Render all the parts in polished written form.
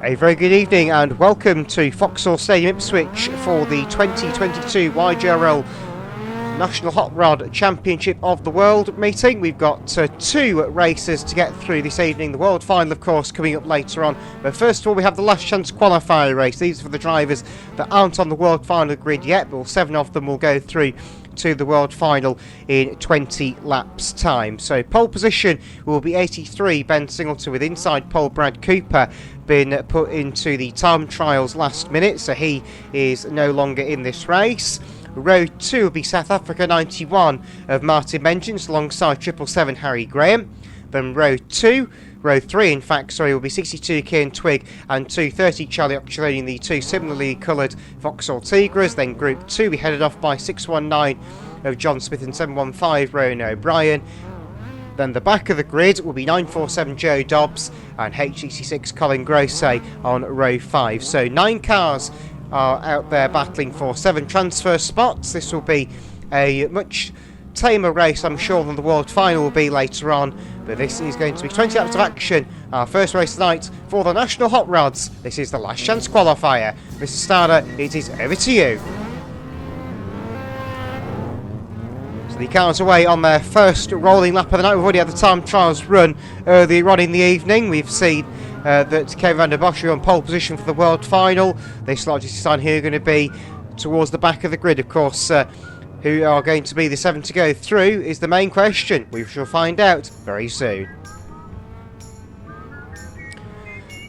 A very good evening and welcome to Vauxhall Stadium Ipswich for the 2022 YGRL National Hot Rod Championship of the World meeting. We've got two races to get through this evening. The World Final, of course, coming up later on. But first of all, we have the last chance qualifier race. These are for the drivers that aren't on the World Final grid yet, but 7 of them will go through to the World Final in 20 laps time. So pole position will be 83, Ben Singleton, with inside pole Brad Cooper been put into the time trials last minute, so he is no longer in this race. Row 2 will be South Africa 91 of Martin Mengens alongside 777 Harry Graham. Then row 3 will be 62 Kieran Twigg and 230 Charlie Occhialoni, the two similarly coloured Vauxhall Tigres. Then group 2 will be headed off by 619 of John Smith and 715 Rowan O'Brien. Then the back of the grid will be 947 Joe Dobbs and H66 Colin Grosset on row 5. So 9 cars are out there battling for 7 transfer spots. This will be a much tamer race, I'm sure, than the World Final will be later on. But this is going to be 20 laps of action. Our first race tonight for the National Hot Rods. This is the last chance qualifier. Mr. Starter, it is over to you. So the cars away on their first rolling lap of the night. We've already had the time trials run earlier on in the evening. We've seen that Kevin van der Bosch on pole position for the World Final. They slightly decide who are going to be towards the back of the grid. Of course, who are going to be the 7 to go through is the main question. We shall find out very soon.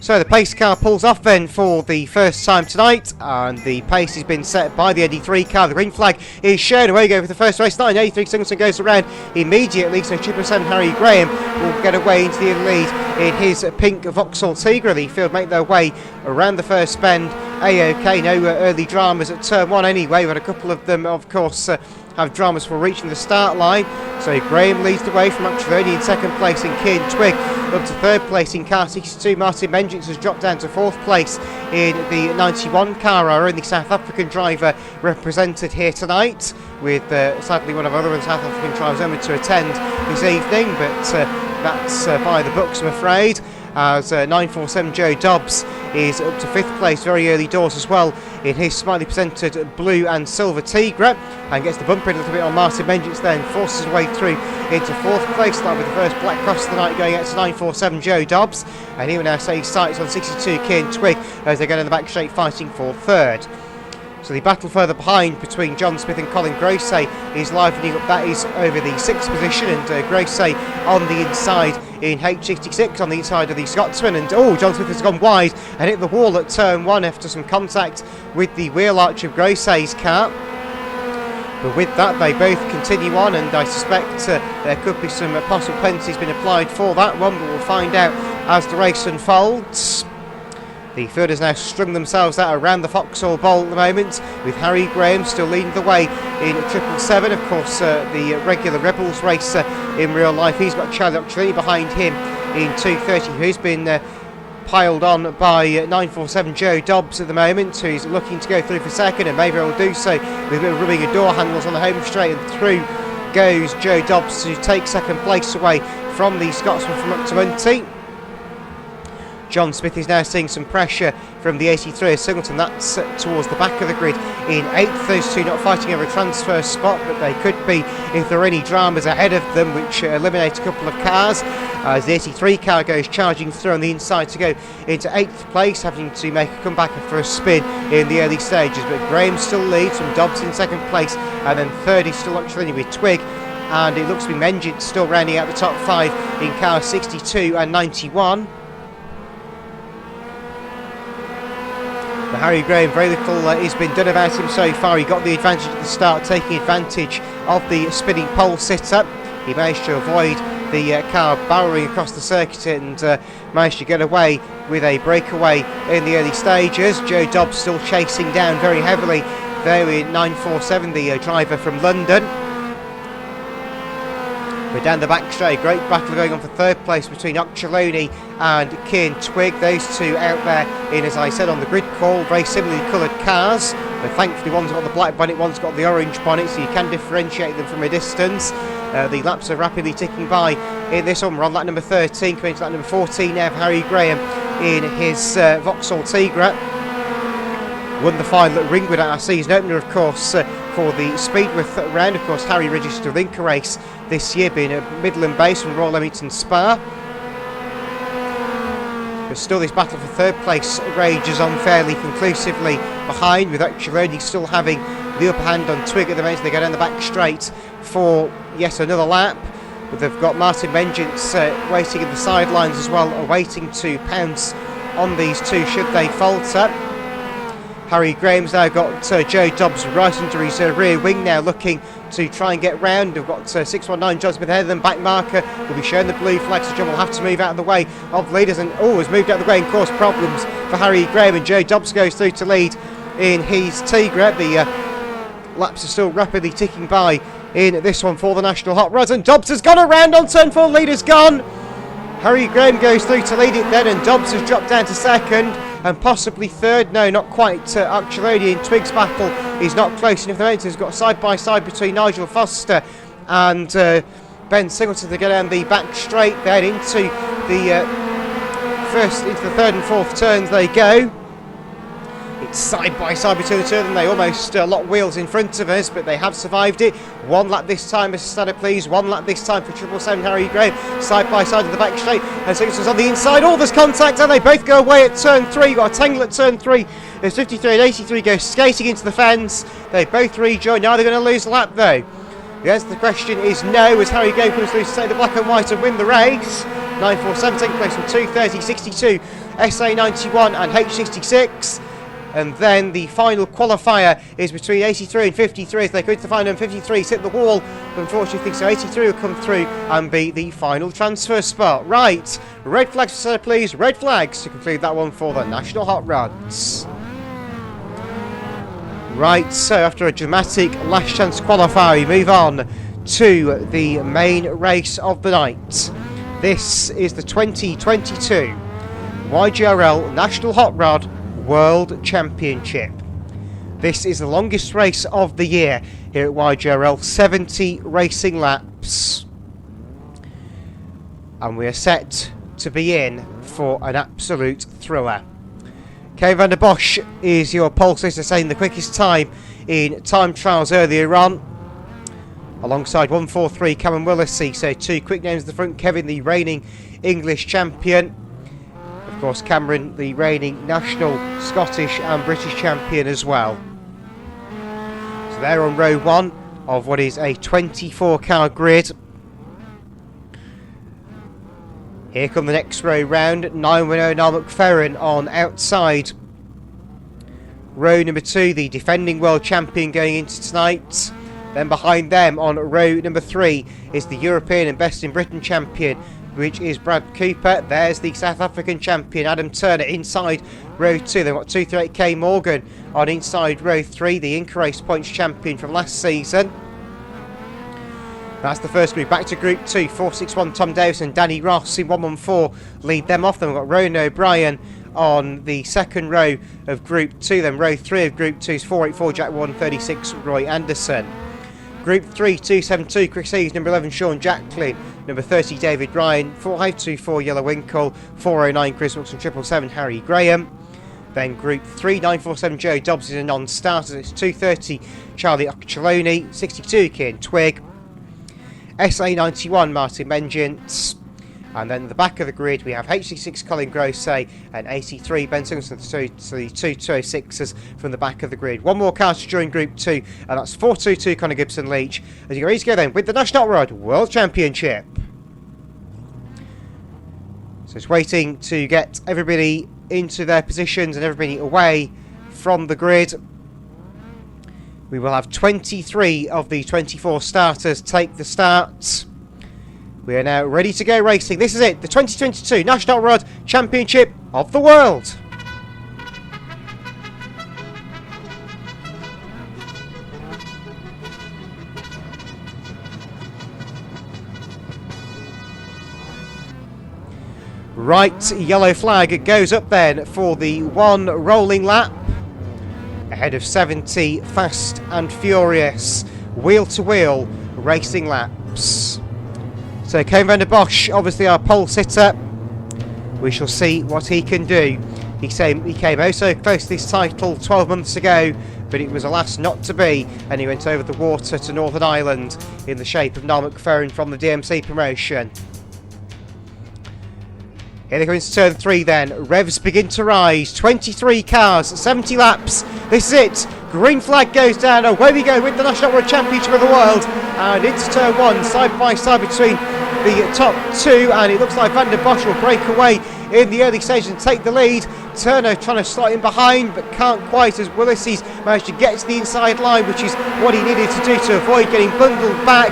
So the pace car pulls off then for the first time tonight, and the pace has been set by the 83 car. The green flag is shown. Away we go for the first race tonight. 83 Singleton goes around immediately, so 777 Harry Graham will get away into the lead in his pink Vauxhall Tigre. The field make their way around the first bend. A-OK, no early dramas at turn 1 anyway, but a couple of them, of course, have dramas for reaching the start line. So Graham leads the way from Occhialoni in second place, and Kieran Twigg up to third place in car 62. Martin Mengens has dropped down to fourth place in the 91 car. Our only South African driver represented here tonight, with sadly one of our other South African drivers only to attend this evening, but that's by the books, I'm afraid, as 947 Joe Dobbs is up to 5th place very early doors as well in his smartly presented blue and silver Tigre, and gets the bumper in a little bit on Martin Mengens, then forces his way through into 4th place, starting with the first black cross of the night going out to 947 Joe Dobbs, and he will now say sights on 62 Kieran Twigg as they go in the back straight fighting for 3rd. So the battle further behind between John Smith and Colin Grosset is livening up. That is over the 6th position, and Grosset on the inside in H66 on the inside of the Scotsman. And John Smith has gone wide and hit the wall at turn 1 after some contact with the wheel arch of Grosset's car. But with that, they both continue on, and I suspect there could be some possible penalties been applied for that one, but we'll find out as the race unfolds. The fielders now strung themselves out around the Vauxhall Bowl at the moment, with Harry Graham still leading the way in 777. Of course, the regular Rebels racer in real life. He's got Charlie Occhialoni behind him in 230, who's been piled on by 947 Joe Dobbs at the moment, who's looking to go through for second, and maybe will do so with a bit of rubbing of door handles on the home straight, and through goes Joe Dobbs to take second place away from the Scotsman from Occhialoni. John Smith is now seeing some pressure from the 83 of Singleton. That's towards the back of the grid in 8th. Those two not fighting over a transfer spot, but they could be if there are any dramas ahead of them, which eliminate a couple of cars. As the 83 car goes charging through on the inside to go into 8th place, having to make a comeback for a spin in the early stages. But Graham still leads from Dobbs in second place, and then third is still Occhialoni with Twigg. And it looks to be Mengens still rounding out the top 5 in car 62 and 91. But Harry Graham, very little has been done about him so far. He got the advantage at the start, taking advantage of the spinning pole sit-up. He managed to avoid the car barreling across the circuit and managed to get away with a breakaway in the early stages. Joe Dobbs still chasing down very heavily there in 947, the driver from London. But down the back straight, great battle going on for 3rd place between Occhialoni and Kieran Twigg. Those two out there in, as I said, on the grid call, very similarly coloured cars. But thankfully one's got the black bonnet, one's got the orange bonnet, so you can differentiate them from a distance. The laps are rapidly ticking by in this one. We're on lap number 13, coming to lap number 14 now for Harry Graham in his Vauxhall Tigre. Won the final at Ringwood at our season opener, of course, for the Speedworth round. Of course, Harry registered a Linker race this year, being a Midland base from Royal Leamington Spa. But still, this battle for third place rages on fairly conclusively behind, with Attrition still having the upper hand on Twig at the moment. They go down the back straight for yet another lap. But they've got Martin Vengeance waiting in the sidelines as well, awaiting to pounce on these two should they falter. Harry Graham's now got Joe Dobbs right under his rear wing now, looking to try and get round. We've got 619 John Smith ahead of them. Back marker will be showing the blue flag, so John will have to move out of the way of leaders, and has moved out of the way and caused problems for Harry Graham, and Joe Dobbs goes through to lead in his Tigre. The laps are still rapidly ticking by in this one for the National Hot Rods, and Dobbs has gone around on turn 4, leader's gone. Harry Graham goes through to lead it then, and Dobbs has dropped down to second and possibly third. No, not quite. Attrition in Twig's battle is not close enough. The momentum has got side by side between Nigel Foster and Ben Singleton to go down the back straight then into the third and fourth turns they go. It's side by side between the two of them. They almost lock wheels in front of us, but they have survived it. One lap this time, Mr. Stander, please. One lap this time for 777 Harry Graham. Side by side to the back straight. And Singleton's on the inside. All there's contact, and they both go away at turn 3. Got a tangle at turn 3. There's 53 and 83 go skating into the fence. They both rejoin. Now they're going to lose a lap, though. The answer to the question is no, as Harry Graham comes through to take the black and white and win the race. 947 taking place from 2:30.62, SA91 and H66. And then the final qualifier is between 83 and 53 as they go into the final, and 53 hit the wall. But unfortunately, so 83 will come through and be the final transfer spot. Right, red flags, sir, please. Red flags to conclude that one for the National Hot Rods. Right, so after a dramatic last chance qualifier, we move on to the main race of the night. This is the 2022 YGRL National Hot Rod World Championship. This is the longest race of the year here at YGRL, 70 racing laps, and we are set to be in for an absolute thriller. Kevin van der Bosch is your pole sister, saying the quickest time in time trials earlier on, alongside 143 Cameron Willisey. So two quick names at the front. Kevin, the reigning English champion. Of course, Cameron, the reigning national, Scottish and British champion as well. So they're on row 1 of what is a 24-car grid. Here come the next row round. 910 Niall McFerrin on outside row number 2, the defending world champion going into tonight. Then behind them on row number 3 is the European and Best in Britain champion, which is Brad Cooper. There's the South African champion, Adam Turner, inside row 2. They've got 238K Morgan on inside row 3, the Inca Race Points champion from last season. That's the first group. Back to group 2, 461 Tom Davis and Danny Ross in 114 lead them off. Then we've got Ronan O'Brien on the second row of group 2. Then row 3 of group 2 is 484 Jack 136 Roy Anderson. Group 3, 272 Chris Hayes, number 11 Sean Jacklin, number 30 David Ryan, 524 Yellow Winkle, 409 Chris Wilson, 777 Harry Graham. Then Group 3, 947 Joe Dobbs is a non-starter. It's 230 Charlie Occhialoni, 62 Kian Twig, SA91 Martin Vengeance. And then at the back of the grid we have HC6 Colin Grosset and 83 Ben Singleton, so the two 206s from the back of the grid. One more car to join Group 2, and that's 422 Connor Gibson Leach. As you go ready to go then with the National Rod World Championship. So it's waiting to get everybody into their positions and everybody away from the grid. We will have 23 of the 24 starters take the start. We are now ready to go racing. This is it, the 2022 National Rod Championship of the World. Right, yellow flag goes up then for the one rolling lap. Ahead of 70 Fast and Furious, wheel to wheel, racing laps. So Koen van der Bosch, obviously our pole sitter. We shall see what he can do. He came oh so close to this title 12 months ago, but it was alas not to be, and he went over the water to Northern Ireland in the shape of Niall McFerrin from the DMC promotion. Here they go into turn 3 then. Revs begin to rise. 23 cars, 70 laps. This is it. Green flag goes down. Away we go with the National World Championship of the World. And into turn 1, side by side between the top 2. And it looks like Van der Bosch will break away in the early stage and take the lead. Turner trying to slot in behind, but can't quite, as Willis's managed to get to the inside line, which is what he needed to do to avoid getting bundled back.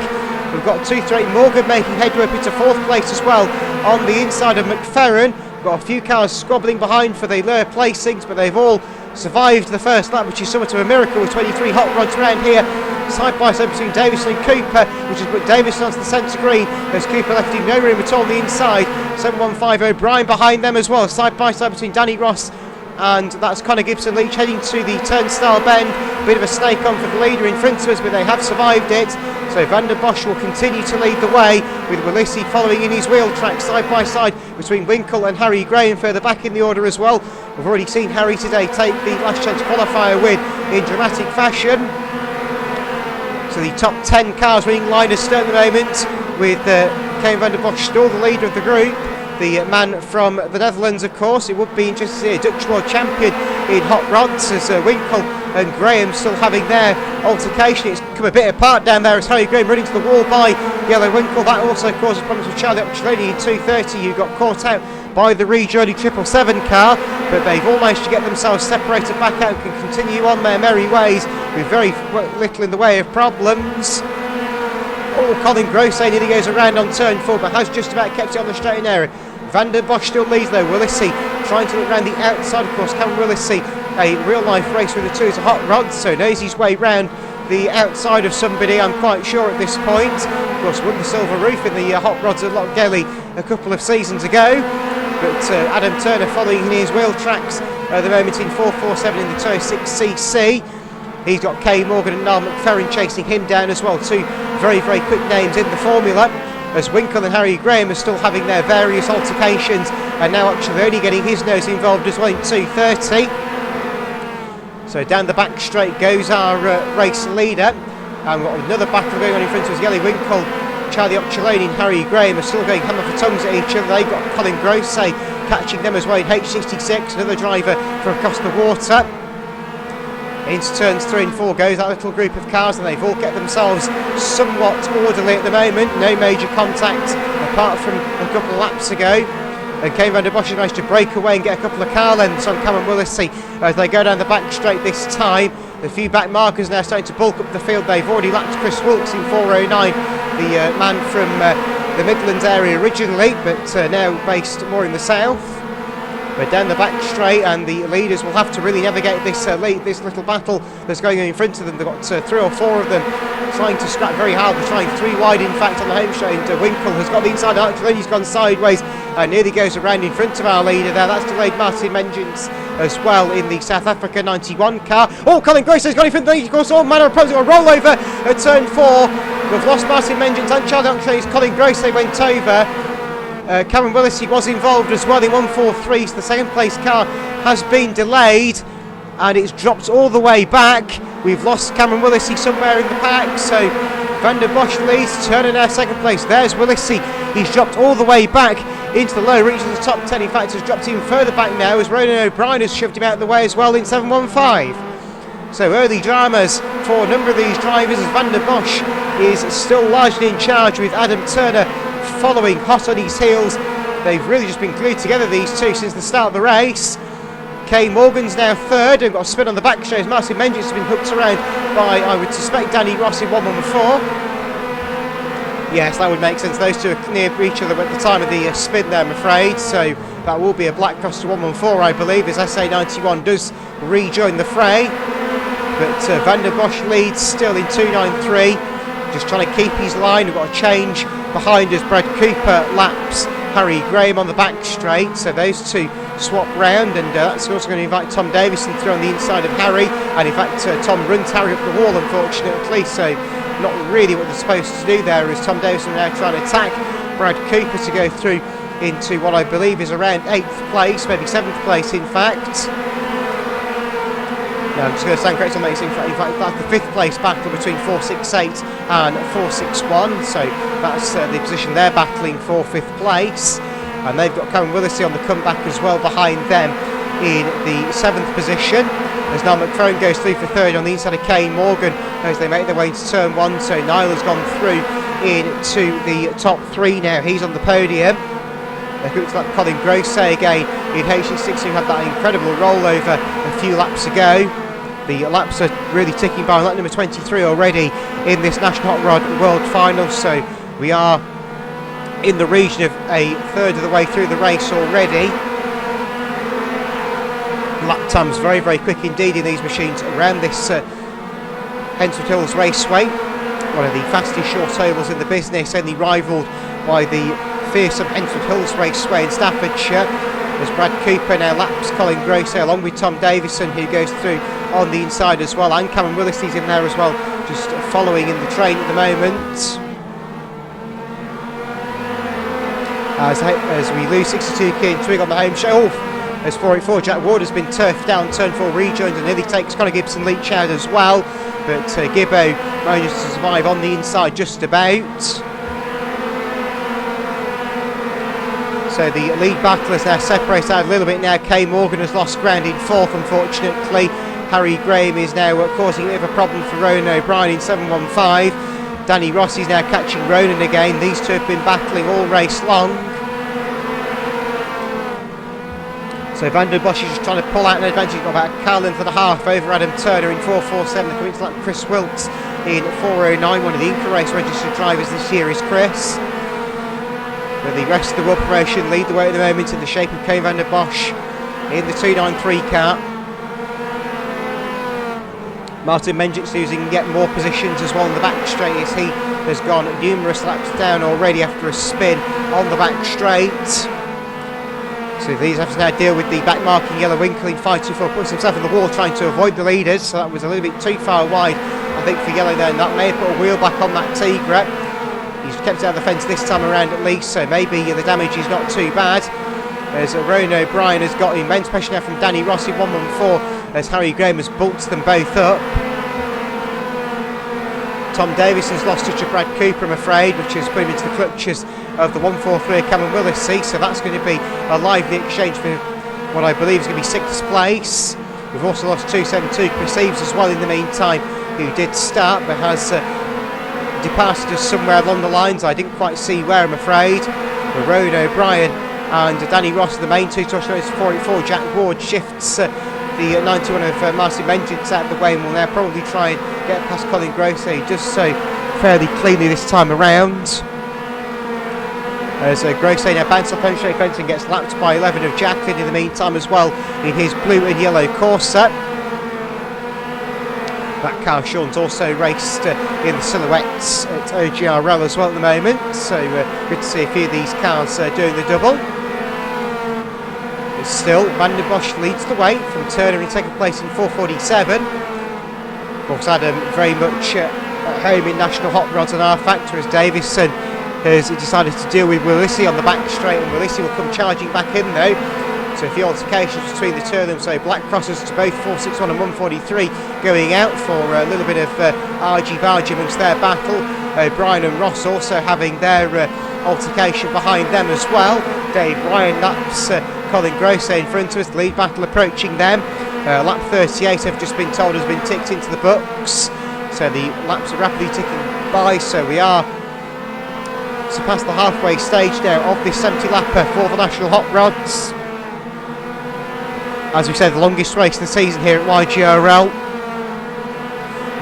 We've got 2-3 Morgan making headway up into 4th place as well on the inside of McFerrin. We've got a few cars squabbling behind for the lower placings, but they've all survived the first lap, which is somewhat of a miracle with 23 hot rods around here. Side by side between Davison and Cooper, which has put Davison onto the centre green, as Cooper left him no room at all on the inside. 715 O'Brien behind them as well. Side by side between Danny Ross and that's Connor Gibson Leach heading to the turnstile bend. Bit of a snake on for the leader in front of us, but they have survived it. So Van der Bosch will continue to lead the way, with Willissi following in his wheel track side by side between Winkle and Harry Graham further back in the order as well. We've already seen Harry today take the last chance qualifier win in dramatic fashion. So the top 10 cars running line astern at the moment, with Koen van der Bosch still the leader of the group. The man from the Netherlands, of course. It would be interesting to see a Dutch World Champion in hot rods, as Winkle and Graham still having their altercation. It's come a bit apart down there as Harry Graham running to the wall by Yellow Winkle. That also causes problems with Charlie Occhialoni in 230, who got caught out by the rejoining 777 car, but they've all managed to get themselves separated back out and can continue on their merry ways with very little in the way of problems. Oh, Colin Grosset nearly goes around on turn 4, but has just about kept it on the straight and narrow. Van der Bosch still leads though. Willissi trying to look around the outside. Of course, Cameron Willissi, a real life race with the two, is a hot rod, so knows his way round the outside of somebody, I'm quite sure at this point. Of course, won the silver roof in the hot rods at Loch Gelly a couple of seasons ago. But Adam Turner following in his wheel tracks at the moment in 447 in the 206cc. He's got Kay Morgan and Niall McFerrin chasing him down as well. Two very, very quick names in the formula, as Winkle and Harry Graham are still having their various altercations, and now actually only getting his nose involved as well in 230. So down the back straight goes our race leader, and we've got another battle going on in front of us. Yellow Winkle, Charlie Occhialoni and Harry Graham are still going hammer for tongues at each other. They've got Colin Grosset catching them as well in H66, another driver from across the water. Into turns 3 and 4 goes that little group of cars, and they've all kept themselves somewhat orderly at the moment. No major contact apart from a couple of laps ago. And Koen van der Bosch has managed to break away and get a couple of car lengths on Cameron Willissi as they go down the back straight this time. The few back markers now starting to bulk up the field. They've already lapped Chris Wilkes in 409, the man from the Midlands area originally, but now based more in the south. But down the back straight, and the leaders will have to really navigate this this little battle that's going on in front of them. They've got 3 or 4 of them trying to scrap very hard. They're trying 3 wide, in fact, on the home straight. Winkle has got the inside out, he's gone sideways and nearly goes around in front of our leader there. That's delayed Martin Mengens as well in the South Africa 91 car. Oh, Colin Grosset's got in front of the, of course, all manner of problems. A rollover at turn 4. We've lost Martin Mengens and Charlie Occhialoni's Colin Grosset went over. Cameron Willissi was involved as well in 143, so the second place car has been delayed and it's dropped all the way back. We've lost Cameron Willissi somewhere in the pack, so Van der Bosch leads, Turner now second place. There's Willissi, he's dropped all the way back into the low reaches of the top 10. In fact, has dropped even further back now as Ronan O'Brien has shoved him out of the way as well in 715. So early dramas for a number of these drivers as Van der Bosch is still largely in charge, with Adam Turner following hot on his heels. They've really just been glued together, these two, since the start of the race. Kay Morgan's now third and got a spin on the back straight. Martin Menges has been hooked around by, I would suspect, Danny Ross in 114. Yes, that would make sense. Those two are near each other at the time of the spin there, I'm afraid. So that will be a black cross to 114, I believe, as SA91 does rejoin the fray. But Van der Bosch leads still in 293. Just trying to keep his line. We've got a change behind us. Brad Cooper laps Harry Graham on the back straight, so those two swap round, and that's also going to invite Tom Davison through on the inside of Harry, and in fact Tom runs Harry up the wall, unfortunately, so not really what they're supposed to do there, as Tom Davison now trying to attack Brad Cooper to go through into what I believe is around 8th place, maybe 7th place in fact. No, I'm just going to stand correct on that. In fact, that's the 5th place battle between 468 and 461. So that's the position they're battling for, 5th place. And they've got Cameron Willesey on the comeback as well behind them in the 7th position. As Niall McFerrin goes through for 3rd on the inside of Kane Morgan as they make their way into turn 1. So Niall has gone through into the top 3 now. He's on the podium. It looks like Colin Grosset again in HC6, who had that incredible rollover a few laps ago. The laps are really ticking by. Lap number 23 already in this National Hot Rod World Final, so we are in the region of a 1/3 of the way through the race already. Lap times very, very quick indeed in these machines around this Hensford Hills Raceway, one of the fastest short ovals in the business, only rivalled by the fearsome Hensford Hills Raceway in Staffordshire. As Brad Cooper now laps Colin Grosset along with Tom Davison, who goes through on the inside as well, and Cameron Willesey's in there as well, just following in the train at the moment. As we lose 62 Keane Twig on the home shelf, as 484 Jack Ward has been turfed down, turn 4 rejoined and nearly takes Conor Gibson Leach out as well, but Gibbo manages to survive on the inside just about. So the lead battlers now separate out a little bit now. Kay Morgan has lost ground in 4th, unfortunately. Harry Graham is now causing a bit of a problem for Ronan O'Brien in 715. Danny Ross is now catching Ronan again. These two have been battling all race long. So Van der Bosch is just trying to pull out an advantage. He's got about a car length and a half over Adam Turner in 447. Coming to like Chris Wilkes in 409. One of the Inca Race registered drivers this year is Chris. But the rest of the World Promotion lead the way at the moment in the shape of Kane Van der Bosch in the 293 car. Martin Menjic's losing yet more positions as well on the back straight, as he has gone numerous laps down already after a spin on the back straight. So these have to now deal with the back marking yellow Winkling. 524 puts himself in the wall trying to avoid the leaders, so that was a little bit too far wide I think for yellow there, and that may have put a wheel back on that Tigra. He's kept it out of the fence this time around at least, so maybe the damage is not too bad. As Ronan O'Brien has got immense pressure now from Danny Ross in 114, as Harry Graham has bolted them both up. Tom Davison's lost touch of Brad Cooper, I'm afraid, which has put him into the clutches of the 143 Cameron Willesey, so that's going to be a lively exchange for what I believe is going to be 6th place. We've also lost 272 Chris Eves as well in the meantime, who did start but has departed us somewhere along the lines. I didn't quite see where, I'm afraid. But Ronan O'Brien and Danny Ross are the main two. Tosh 484 Jack Ward shifts the 91 of Martin Menjic's out of the way, and will now probably try and get past Colin Grosset. He does so fairly cleanly this time around. As Grosset now bounces off home straight fence and gets lapped by 11 of Jacklin in the meantime as well in his blue and yellow Corsa. That car Sean's also raced in the silhouettes at OGRL as well at the moment, so good to see a few of these cars doing the double. But still, Van der Bosch leads the way from Turner in 2nd place in 447. Of course, Adam very much at home in National Hot Rods and rFactor, as Davison has decided to deal with Willesey on the back straight, and Willesey will come charging back in though. So a few altercations between the two of them, so black crosses to both 461 and 143 going out for a little bit of argy-bargy amongst their battle. O'Brien and Ross also having their altercation behind them as well. Dave Ryan laps Colin Grosset in front of us, the lead battle approaching them. Lap 38 I've just been told has been ticked into the books, so the laps are rapidly ticking by, so we are surpassed the halfway stage now of this 70 lapper for the National Hot Rods. As we said, the longest race in the season here at YGRL.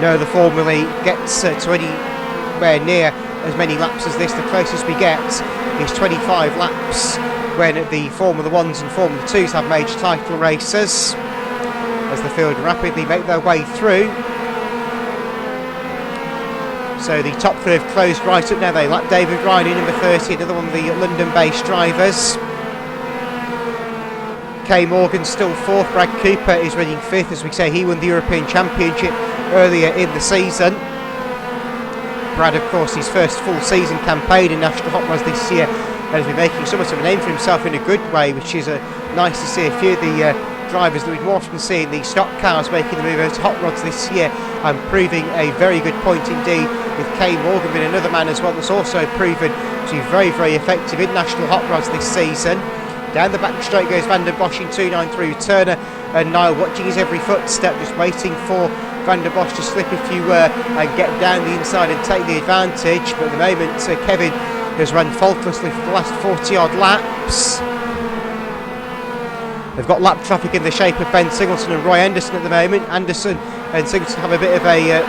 No other formula gets to anywhere near as many laps as this. The closest we get is 25 laps when the Formula 1s and Formula 2s have major title races, as the field rapidly make their way through. So the top 3 have closed right up now. They lap David Ryan in number 30, another one of the London-based drivers. Kay Morgan still 4th, Brad Cooper is running 5th, as we say he won the European Championship earlier in the season. Brad, of course, his first full season campaign in National Hot Rods this year, and has been making somewhat of a name for himself in a good way, which is nice to see. A few of the drivers that we'd more often see in the stock cars making the move over to Hot Rods this year and proving a very good point indeed, with Kay Morgan being another man as well that's also proven to be very, very effective in National Hot Rods this season. Down the back straight goes Van der Bosch in 293 with Turner and Niall watching his every footstep, just waiting for Van der Bosch to slip, if you were, and get down the inside and take the advantage. But at the moment Kevin has run faultlessly for the last 40 odd laps. They've got lap traffic in the shape of Ben Singleton and Roy Anderson at the moment. Anderson and Singleton have a bit of a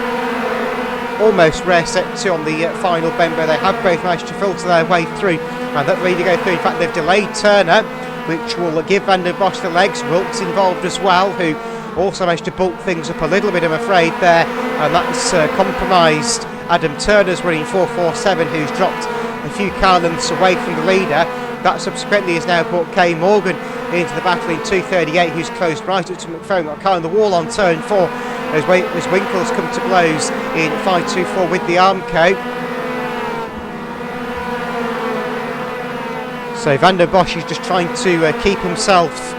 almost rare set 2 on the final bend, where they have both managed to filter their way through and let the leader go through. In fact, they've delayed Turner, which will give Van der Bosch the legs. Wilkes involved as well, who also managed to bulk things up a little bit, I'm afraid, there, and that's compromised Adam Turner's running 4.47, who's dropped a few car lengths away from the leader. That subsequently has now brought Kay Morgan into the battle in 2.38, who's closed right up to McFerrin. Got a car on the wall on turn 4 as Winkles come to blows in 5.24 with the Armco. So Van der Bosch is just trying to keep himself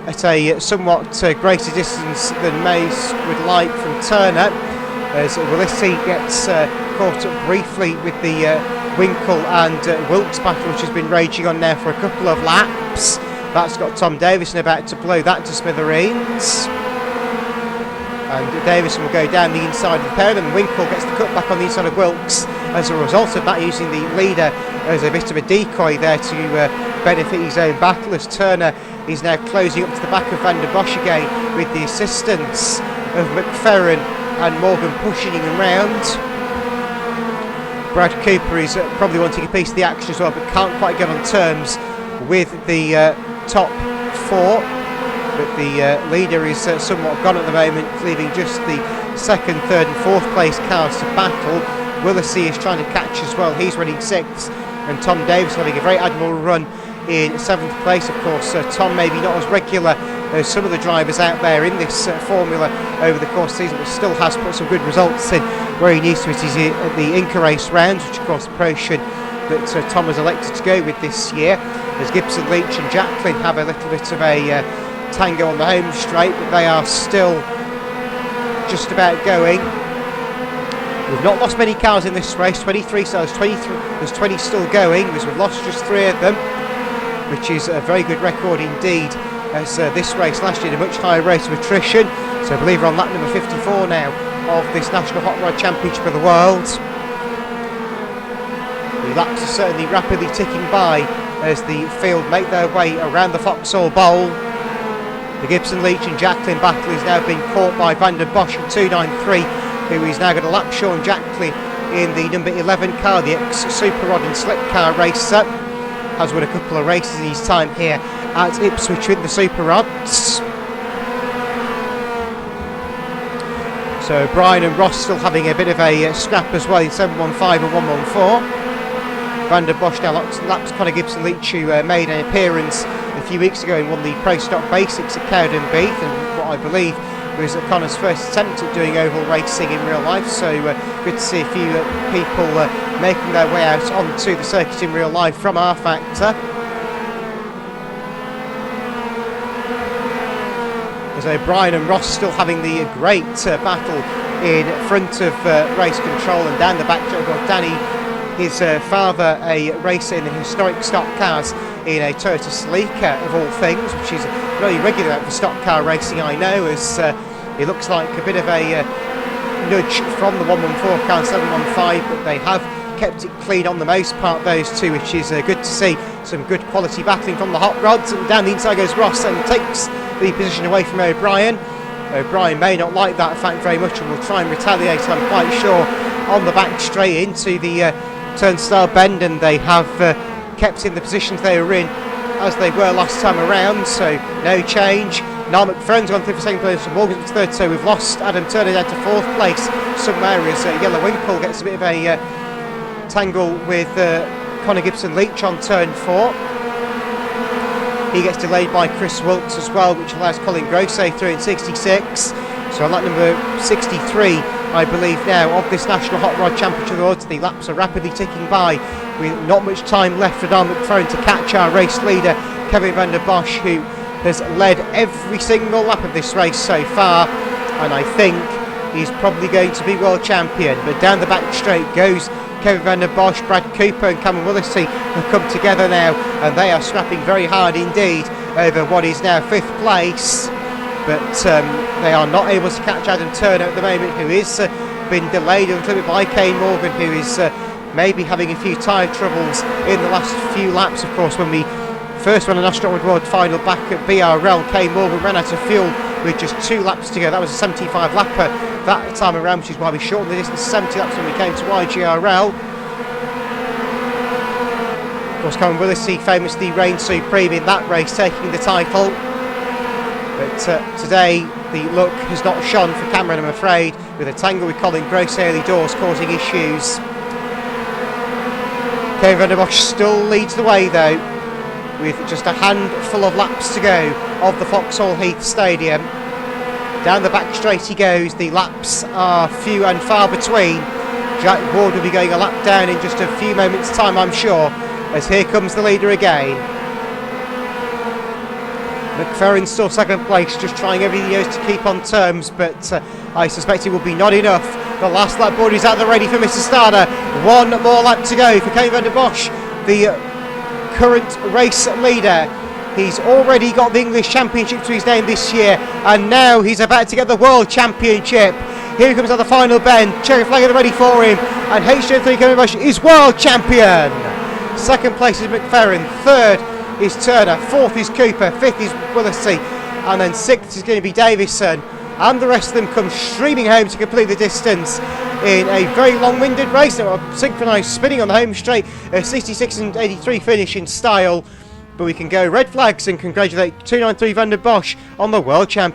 at a somewhat greater distance than Mays would like from Turner, as Willissi gets caught up briefly with the Winkle and Wilkes battle, which has been raging on now for a couple of laps. That's got Tom Davison about to blow that to smithereens. And Davison will go down the inside of the pair of them. Winkle gets the cut back on the inside of Wilkes as a result of that, using the leader as a bit of a decoy there to benefit his own battle, as Turner is now closing up to the back of Van der Bosch again with the assistance of McFerrin and Morgan pushing him round. Brad Cooper is probably wanting a piece of the action as well, but can't quite get on terms with the top 4. But the leader is somewhat gone at the moment, leaving just the 2nd, 3rd and 4th place cars to battle. Willissi is trying to catch as well, he's running 6th, and Tom Davis having a very admirable run in 7th place. Of course, Tom maybe not as regular as some of the drivers out there in this formula over the course of the season, but still has put some good results in where he needs to. It is at the Inca race rounds, which of course the promotion that Tom has elected to go with this year, as Gibson, Leach and Jacklin have a little bit of a tango on the home straight, but they are still just about going. We've not lost many cars in this race, 23, so there's 20 still going, as we've lost just 3 of them, which is a very good record indeed, as this race last year had a much higher rate of attrition. So I believe we're on lap number 54 now of this National Hot Rod Championship of the World. The laps are certainly rapidly ticking by as the field make their way around the Vauxhall Bowl. The Gibson, Leach and Jacklin battle is now being caught by Van der Bosch in 293, who is now going to lap Sean Jacklin in the number 11 car, the ex-Super Rod and Slip car racer. Has won a couple of races in his time here at Ipswich with the Super Rods. So Brian and Ross still having a bit of a scrap as well in 715 and 114. Van der Bosch now laps Connor Gibson Leach, who made an appearance a few weeks ago and won the Pro Stock Basics at Cowden Beath, and what I believe was Connor's first attempt at doing oval racing in real life. So good to see a few people making their way out onto the circuit in real life from rFactor. As O'Brien and Ross still having the great battle in front of race control, and down the back we've got Danny, his father, a racer in the historic stock cars in a Toyota Celica of all things, which is very regular out for stock car racing, I know, as it looks like a bit of a nudge from the 114 car 715, but they have kept it clean on the most part, those two, which is good to see. Some good quality battling from the hot rods, and down the inside goes Ross and takes the position away from O'Brien. O'Brien may not like that fact very much and will try and retaliate, I'm quite sure, on the back straight into the turnstile bend, and they have kept in the positions they were in as they were last time around, so no change. Niall McFerrin's gone through for 2nd place, and Morgan's 3rd, so we've lost Adam Turner down to 4th place somewhere, as Yellow Winkle gets a bit of a tangle with Connor Gibson Leach on turn 4. He gets delayed by Chris Wilkes as well, which allows Colin Grosset through in 66. So on lap number 63, I believe now, of this National Hot Rod Championship of the World. The laps are rapidly ticking by with not much time left for Don McFerrin to catch our race leader, Kevin van der Bosch, who has led every single lap of this race so far, and I think he's probably going to be world champion. But down the back straight goes Kevin van der Bosch. Brad Cooper and Cameron Willesey have come together now, and they are scrapping very hard indeed over what is now 5th place. But they are not able to catch Adam Turner at the moment, who is been delayed a little bit by Kane Morgan, who is maybe having a few tyre troubles in the last few laps. Of course, when we first won a National World final back at BRL, Kane Morgan ran out of fuel with just 2 laps to go. That was a 75 lapper that time around, which is why we shortened the distance to 70 laps when we came to IGRL. Of course, Cameron Willesey famously reigned supreme in that race, taking the title. But today the luck has not shone for Cameron, I'm afraid, with a tangle with Colin Gross early doors causing issues. Kevin van der Bosch still leads the way though, with just a handful of laps to go of the Vauxhall Heath Stadium. Down the back straight he goes. The laps are few and far between. Jack Ward will be going a lap down in just a few moments time, I'm sure, as here comes the leader again. McFerrin still 2nd place, just trying everything he knows to keep on terms, but I suspect it will be not enough. The last lap board is out the ready for Mr. Starner. 1 more lap to go for Kevin van der Bosch, the current race leader. He's already got the English Championship to his name this year, and now he's about to get the World Championship. Here he comes at the final bend. Cherry flag at the ready for him, and HJ3 Kevin van der Bosch is World Champion. 2nd place is McFerrin, 3rd is Turner, 4th is Cooper, 5th is Willesey, and then 6th is going to be Davison, and the rest of them come streaming home to complete the distance in a very long-winded race. They were synchronised spinning on the home straight, a 66 and 83 finish in style. But we can go red flags and congratulate 293 van der Bosch on the World Championship.